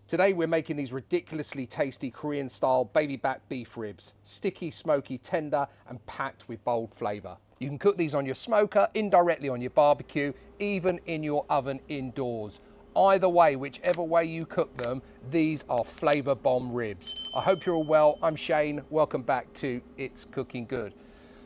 Today we're making these ridiculously tasty Korean style baby back beef ribs. Sticky, smoky, tender and packed with bold flavour. You can cook these on your smoker, indirectly on your barbecue, even in your oven indoors. Either way, whichever way you cook them, these are flavour bomb ribs. I hope you're all well. I'm Shane. Welcome back to It's Cooking Good.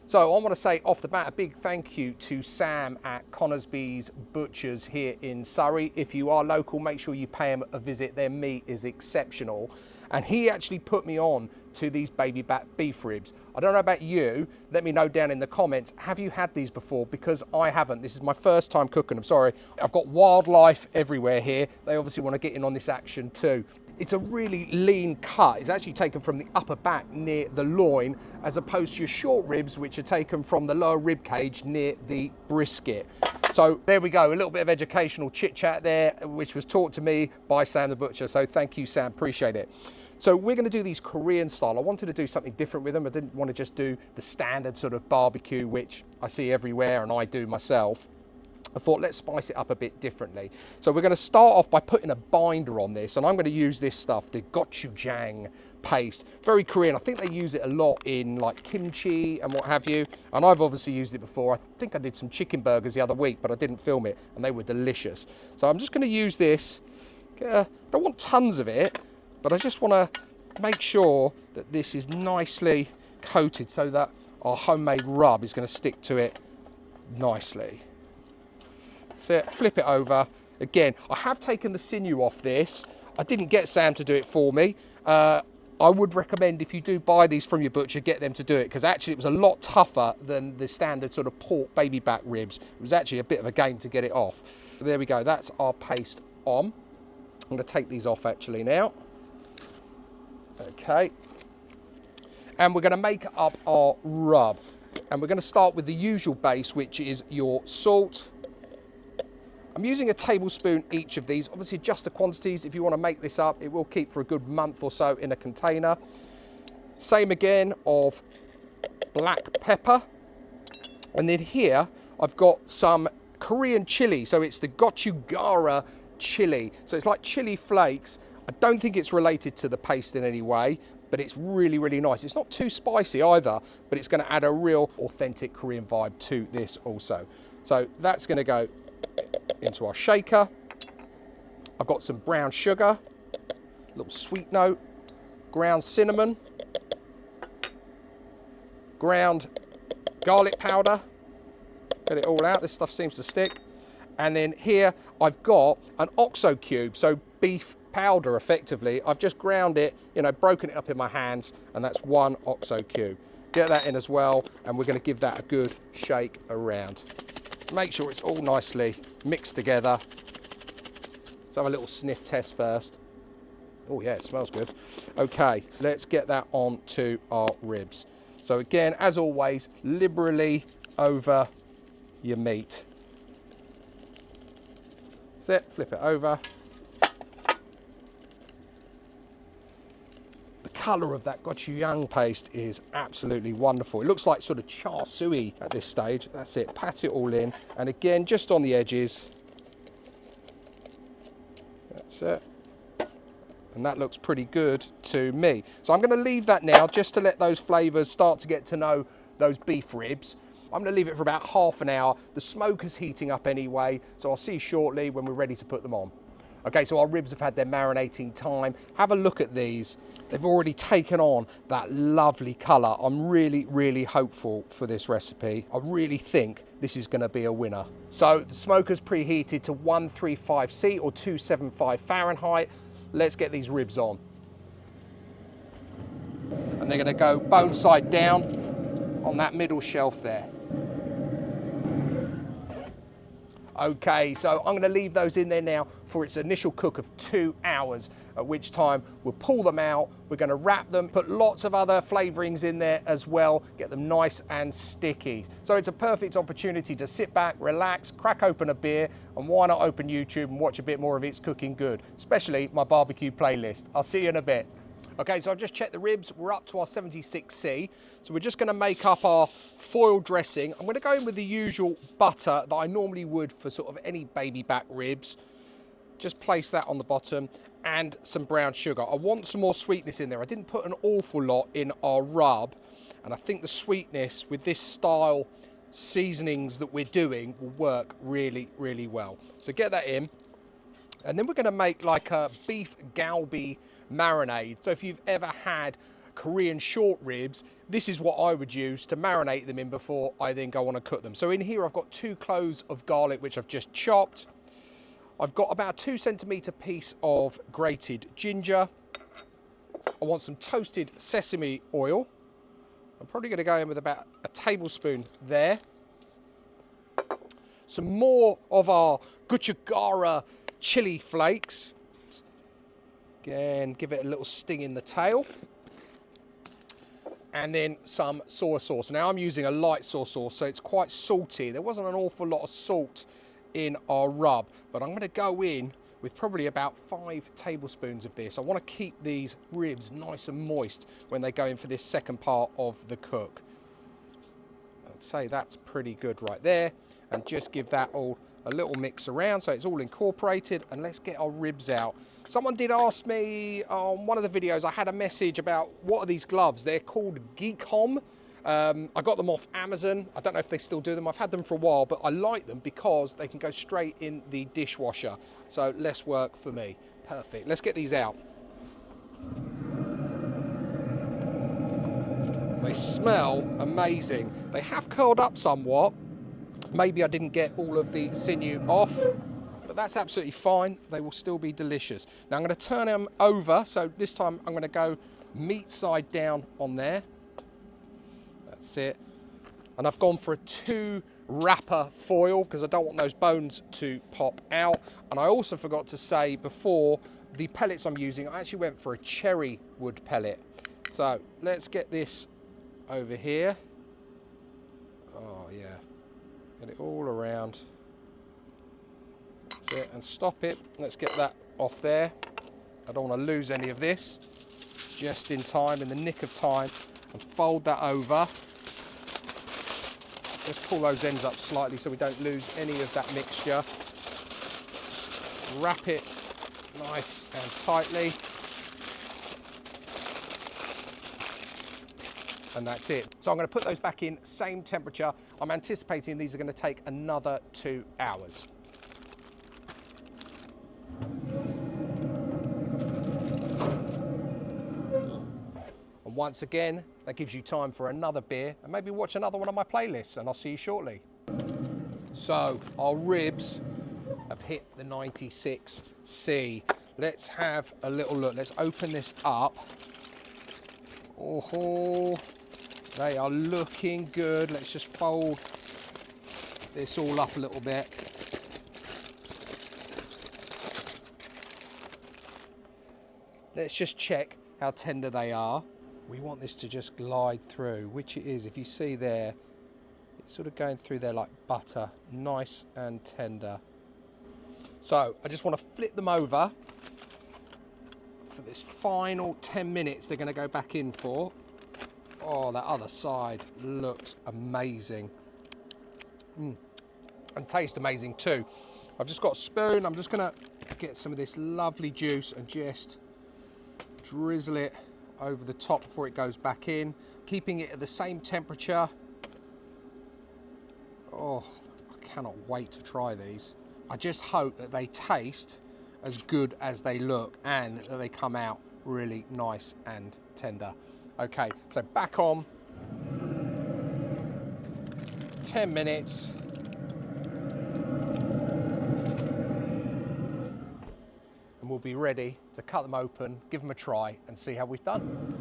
So I want to say off the bat a big thank you to Sam at Conisbee's Butchers here in Surrey. If you are local, make sure you pay him a visit. Their meat is exceptional. And he actually put me on to these baby back beef ribs. I don't know about you, let me know down in the comments, have you had these before? Because I haven't. This is my first time cooking them, sorry. I've got wildlife everywhere here. They obviously want to get in on this action too. It's a really lean cut. It's actually taken from the upper back near the loin, as opposed to your short ribs, which are taken from the lower rib cage near the brisket. So there we go, a little bit of educational chit chat there, which was taught to me by Sam the Butcher. So thank you, Sam, appreciate it. So we're gonna do these Korean style. I wanted to do something different with them. I didn't want to just do the standard sort of barbecue, which I see everywhere and I do myself. I thought, let's spice it up a bit differently. So we're going to start off by putting a binder on this, and I'm going to use this stuff, the gochujang paste. Very Korean. I think they use it a lot in like kimchi and what have you. And I've obviously used it before. I think I did some chicken burgers the other week, but I didn't film it, and they were delicious. So I'm just going to use this. I don't want tons of it, but I just want to make sure that this is nicely coated so that our homemade rub is going to stick to it nicely. So flip it over. Again, I have taken the sinew off this. I didn't get Sam to do it for me. I would recommend, if you do buy these from your butcher, get them to do it, because actually it was a lot tougher than the standard sort of pork baby back ribs. It was actually a bit of a game to get it off. There we go, that's our paste on. I'm going to take these off actually now. Okay. And we're going to make up our rub. And we're going to start with the usual base, which is your salt. I'm using a tablespoon each of these. Obviously adjust the quantities. If you want to make this up, it will keep for a good month or so in a container. Same again of black pepper. And then here I've got some Korean chili. So it's the gochujang chili. So it's like chili flakes. I don't think it's related to the paste in any way, but it's really, really nice. It's not too spicy either, but it's going to add a real authentic Korean vibe to this also. So that's going to go into our shaker. I've got some brown sugar, a little sweet note, ground cinnamon, ground garlic powder. Get it all out. This stuff seems to stick. And then here I've got an OXO cube, so beef powder effectively. I've just ground it, you know, broken it up in my hands, and that's one OXO cube. Get that in as well, and we're going to give that a good shake around. Make sure it's all nicely mixed together. Let's have a little sniff test first. Oh yeah, it smells good. Okay, let's get that on to our ribs. So again, as always, liberally over your meat. That's it, flip it over. Colour of that gochujang paste is absolutely wonderful. It looks like sort of char siu at this stage. That's it, pat it all in, and again just on the edges. That's it, and that looks pretty good to me. So I'm going to leave that now just to let those flavours start to get to know those beef ribs. I'm going to leave it for about half an hour. The smoker's heating up anyway, so I'll see you shortly when we're ready to put them on. Okay, so our ribs have had their marinating time. Have a look at these. They've already taken on that lovely colour. I'm really, really hopeful for this recipe. I really think this is going to be a winner. So the smoker's preheated to 135°C or 275 Fahrenheit. Let's get these ribs on. And they're going to go bone side down on that middle shelf there. Okay, so I'm going to leave those in there now for its initial cook of 2 hours, at which time we'll pull them out. We're going to wrap them, put lots of other flavourings in there as well, get them nice and sticky. So it's a perfect opportunity to sit back, relax, crack open a beer, and why not open YouTube and watch a bit more of It's Cooking Good, especially my barbecue playlist. I'll see you in a bit. Okay, so I've just checked the ribs. We're up to our 76°C. So we're just going to make up our foil dressing. I'm going to go in with the usual butter that I normally would for sort of any baby back ribs. just place that on the bottom, and some brown sugar. I want some more sweetness in there. I didn't put an awful lot in our rub, and I think the sweetness with this style seasonings that we're doing will work really, really well. So get that in. And then we're going to make like a beef galbi marinade. So if you've ever had Korean short ribs, this is what I would use to marinate them in before I then go on and cook them. So in here I've got 2 cloves of garlic, which I've just chopped. I've got about a 2 centimetre piece of grated ginger. I want some toasted sesame oil. I'm probably going to go in with about a tablespoon there. Some more of our gochujang chili flakes. Again, give it a little sting in the tail. And then some soy sauce. Now I'm using a light soy sauce, so it's quite salty. There wasn't an awful lot of salt in our rub, but I'm going to go in with probably about 5 tablespoons of this. I want to keep these ribs nice and moist when they go in for this second part of the cook. I'd say that's pretty good right there, and just give that all a little mix around so it's all incorporated, and let's get our ribs out. Someone did ask me on one of the videos, I had a message about what are these gloves. They're called Geekom. I got them off Amazon. I don't know if they still do them. I've had them for a while, but I like them because they can go straight in the dishwasher. So less work for me. Perfect. Let's get these out. They smell amazing. They have curled up somewhat. Maybe I didn't get all of the sinew off, but that's absolutely fine. They will still be delicious. Now I'm going to turn them over. So this time I'm going to go meat side down on there. That's it. And I've gone for a 2 wrapper foil because I don't want those bones to pop out. And I also forgot to say before, the pellets I'm using, I actually went for a cherry wood pellet. So let's get this over here. Oh yeah, get it all around. That's it, and stop it. Let's get that off there. I don't want to lose any of this. Just in time, in the nick of time, and fold that over. Let's pull those ends up slightly so we don't lose any of that mixture. Wrap it nice and tightly. And that's it. So I'm going to put those back in, same temperature. I'm anticipating these are going to take another 2 hours. And once again, that gives you time for another beer and maybe watch another one of my playlists, and I'll see you shortly. So our ribs have hit the 96C. Let's have a little look. Let's open this up. Oh, they are looking good. Let's just fold this all up a little bit. Let's just check how tender they are. We want this to just glide through, which it is. If you see there, it's sort of going through there like butter, nice and tender. So I just want to flip them over for this final 10 minutes they're going to go back in for. Oh, that other side looks amazing. And taste amazing too. I've just got a spoon. I'm just going to get some of this lovely juice and just drizzle it over the top before it goes back in, keeping it at the same temperature. Oh, I cannot wait to try these. I just hope that they taste as good as they look and that they come out really nice and tender. Okay, so back on. 10 minutes. And we'll be ready to cut them open, give them a try and see how we've done.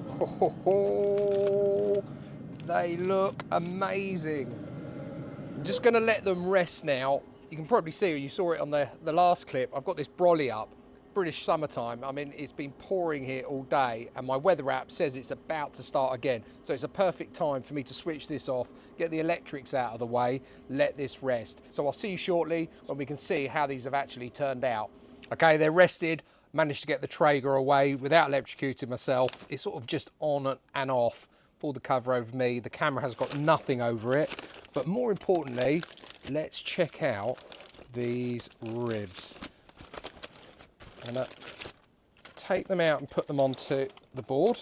Oh, they look amazing. I'm just gonna let them rest now. You can probably see, you saw it on the last clip, I've got this brolly up. British summertime, I mean, it's been pouring here all day and my weather app says it's about to start again. So it's a perfect time for me to switch this off, get the electrics out of the way, let this rest. So I'll see you shortly when we can see how these have actually turned out. Okay, they're rested, managed to get the Traeger away without electrocuting myself. It's sort of just on and off. Pulled the cover over me, the camera has got nothing over it. But more importantly, let's check out these ribs. I'm going to take them out and put them onto the board,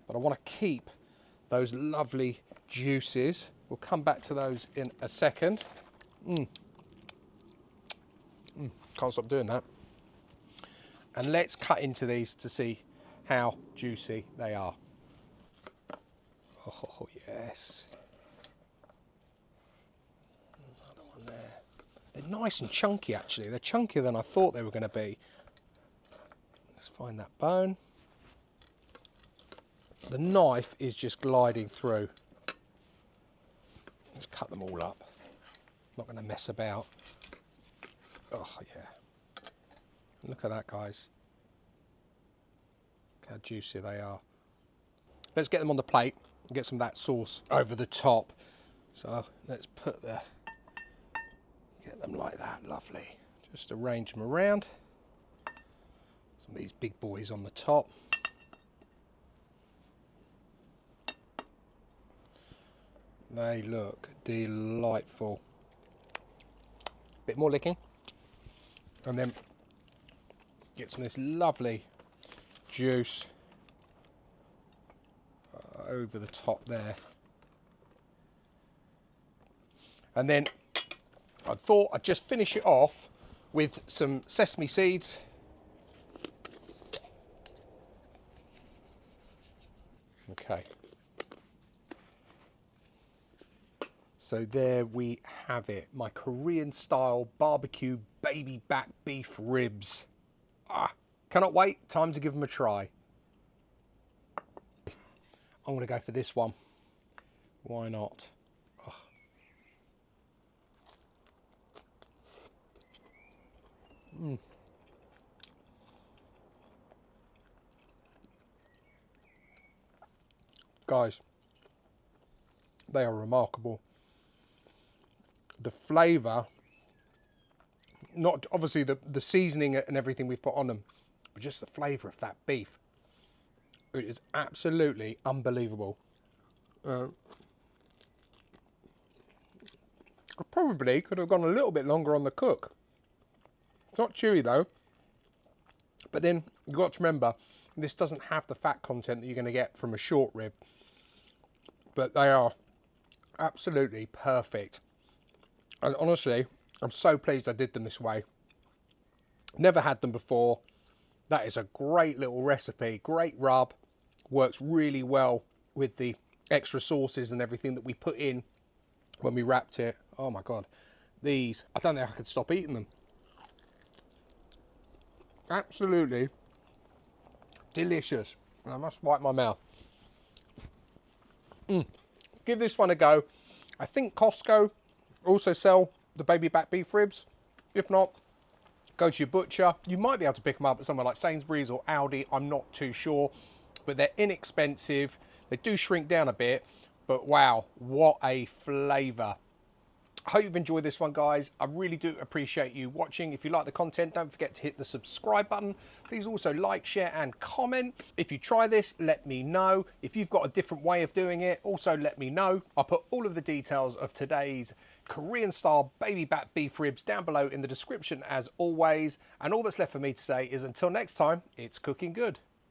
but I want to keep those lovely juices. We'll come back to those in a second. Can't stop doing that. And let's cut into these to see how juicy they are. Oh, yes. Another one there. They're nice and chunky, actually. They're chunkier than I thought they were going to be. Let's find that bone. The knife is just gliding through. Let's cut them all up. Not going to mess about. Oh, yeah. Look at that, guys. Look how juicy they are. Let's get them on the plate and get some of that sauce over the top. So let's get them like that, lovely. Just arrange them around. Some of these big boys on the top. They look delightful. Bit more licking. And then get some of this lovely juice over the top there. And then I thought I'd just finish it off with some sesame seeds. Okay. So there we have it, my Korean style barbecue baby back beef ribs. Cannot wait, time to give them a try. I'm gonna go for this one. Why not? Guys, they are remarkable. The flavour, not obviously the seasoning and everything we've put on them, but just the flavour of that beef. It is absolutely unbelievable. I probably could have gone a little bit longer on the cook. It's not chewy though, but then you've got to remember, this doesn't have the fat content that you're going to get from a short rib, but they are absolutely perfect. And honestly, I'm so pleased I did them this way. Never had them before. That is a great little recipe, great rub. Works really well with the extra sauces and everything that we put in when we wrapped it. Oh my God. These, I don't think I could stop eating them. Absolutely delicious. And I must wipe my mouth. Give this one a go. I think Costco also sell the baby back beef ribs. If not, go to your butcher. You might be able to pick them up at somewhere like Sainsbury's or Aldi. I'm not too sure, but they're inexpensive. They do shrink down a bit, but wow, what a flavour. I hope you've enjoyed this one, guys. I really do appreciate you watching. If you like the content, don't forget to hit the subscribe button. Please also like, share and comment. If you try this, let me know. If you've got a different way of doing it, also let me know. I'll put all of the details of today's Korean style baby back beef ribs down below in the description as always. And all that's left for me to say is until next time, it's cooking good.